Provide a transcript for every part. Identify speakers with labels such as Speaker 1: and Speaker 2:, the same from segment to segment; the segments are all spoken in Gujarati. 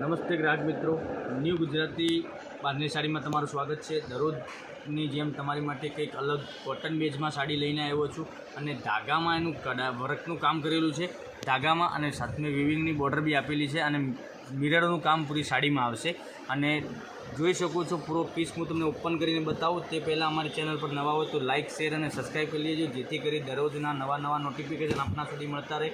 Speaker 1: નમસ્તે ગ્રાહક મિત્રો, ન્યૂ ગુજરાતી બાંધણી સાડીમાં તમારું સ્વાગત છે। દરરોજની જેમ તમારી માટે કંઈક અલગ કોટન બેઝમાં સાડી લઈને આવ્યો છું અને ધાગામાં એનું વર્કનું કામ કરેલું છે ધાગામાં, અને સાથે વિવિંગની બોર્ડર બી આપેલી છે અને મિરરનું કામ પૂરી સાડીમાં આવશે। અને જોઈ શકો છો પૂરો પીસ હું તમને ઓપન કરીને બતાવું તે પહેલાં અમારી ચેનલ પર નવા હોય તો લાઇક, શેર અને સબસ્ક્રાઈબ કરી લેજો, જેથી કરી દરરોજના નવા નોટિફિકેશન આપના સુધી મળતા રહે।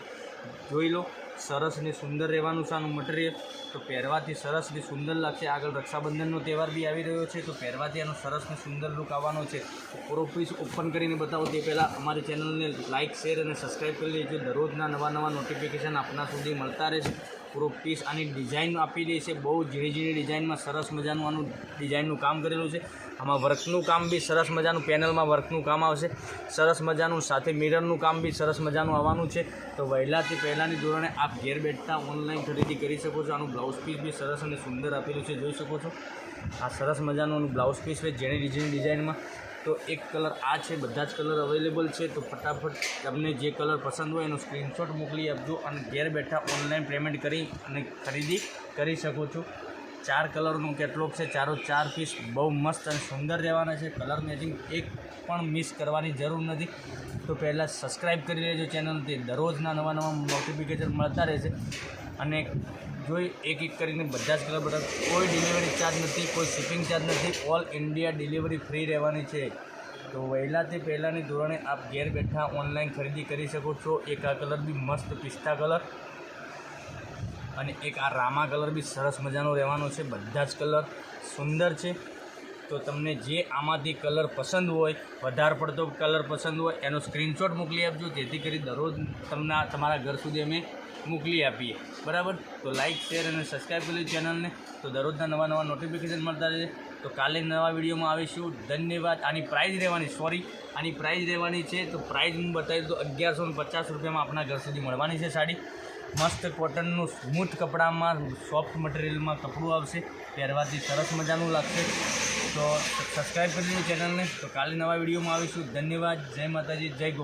Speaker 1: જોઈ લો, સરસ ને સુંદર રહેવાનું છે આનું મટીરિયલ, તો પહેરવાથી સરસ ને સુંદર લાગશે। આગળ રક્ષાબંધનનો તહેવાર બી આવી રહ્યો છે, તો પહેરવાથી આનો સરસ ને સુંદર લુક આવવાનો છે। પૂરો પીસ ઓપન કરીને બતાવો તે પહેલાં અમારી ચેનલને લાઇક, શેર અને સબસ્ક્રાઈબ કરી લેજો, દરરોજના નવા નોટિફિકેશન આપના સુધી મળતા રહેશે। પૂરો પીસ આની ડિઝાઇન આપેલી છે, બહુ ઝીણી ડિઝાઇનમાં સરસ મજાનું આનું ડિઝાઇનનું કામ કરેલું છે। આમાં વર્કનું કામ બી સરસ મજાનું, પેનલમાં વર્કનું કામ આવશે સરસ મજાનું, સાથે મિરરનું કામ બી સરસ મજાનું આવવાનું છે। તો વહેલાથી પહેલાંની ધોરણે આપ ઘેર બેઠતા ઓનલાઈન ખરીદી કરી શકો છો। આનું બ્લાઉઝ પીસ બી સરસ અને સુંદર આપેલું છે, જોઈ શકો છો। આ સરસ મજાનું આનું બ્લાઉઝ પીસ છે ઝીણી ડિઝાઇનમાં। તો એક કલર આ છે, બધા જ કલર અવેલેબલ છે, તો ફટાફટ તમને જે કલર પસંદ હોય એનો સ્ક્રીનશોટ મોકલી આપજો અને ઘેર બેઠા ઓનલાઈન પેમેન્ટ કરી અને ખરીદી કરી શકો છો। 4 કલરનું કેટલોગ છે, 4 પીસ બહુ મસ્ત અને સુંદર રહેવાના છે। કલર મેચિંગ એક પણ મિસ કરવાની જરૂર નથી। તો પહેલાં સબસ્ક્રાઈબ કરી લેજો ચેનલથી, દરરોજના નવા નોટિફિકેશન મળતા રહેશે। અને જોઈ એક કરીને બધા જ કલર, કોઈ ડિલિવરી ચાર્જ નથી, કોઈ શિપિંગ ચાર્જ નથી, ઓલ ઇન્ડિયા ડિલિવરી ફ્રી રહેવાની છે। તો વહેલાથી પહેલાંની ધોરણે આપ ઘેર બેઠા ઓનલાઈન ખરીદી કરી શકો છો। એક આ કલર બી મસ્ત પિસ્તા કલર અને એક આ રામા કલર બી સરસ મજાનો રહેવાનો છે, બધા જ કલર સુંદર છે। તો તમને જે આમાંથી કલર પસંદ હોય, વધારે પડતો કલર પસંદ હોય એનો સ્ક્રીનશોટ મોકલી આપજો, જેથી કરી દરરોજ તમને તમારા ઘર સુધી અમે મોકલી આપીએ, બરાબર। તો લાઇક, શેર અને સબસ્ક્રાઈબ કરી ચેનલને, તો દરરોજના નવા નોટિફિકેશન મળતા રહે। તો કાલે નવા વિડીયોમાં આવીશું, ધન્યવાદ। આની પ્રાઇઝ રહેવાની છે, તો પ્રાઇઝ હું બતાવી દઉં, 1150 રૂપિયામાં આપણા ઘર સુધી મળવાની છે સાડી। મસ્ત કોટનનું સ્મૂથ કપડામાં, સોફ્ટ મટીરિયલમાં કપડું આવશે, પહેરવાથી સરસ મજાનું લાગશે। તો સબસ્ક્રાઈબ કરી લો ચેનલને, તો કાલે નવા વિડીયોમાં આવીશું। ધન્યવાદ, જય માતાજી, જય ગોપાલ।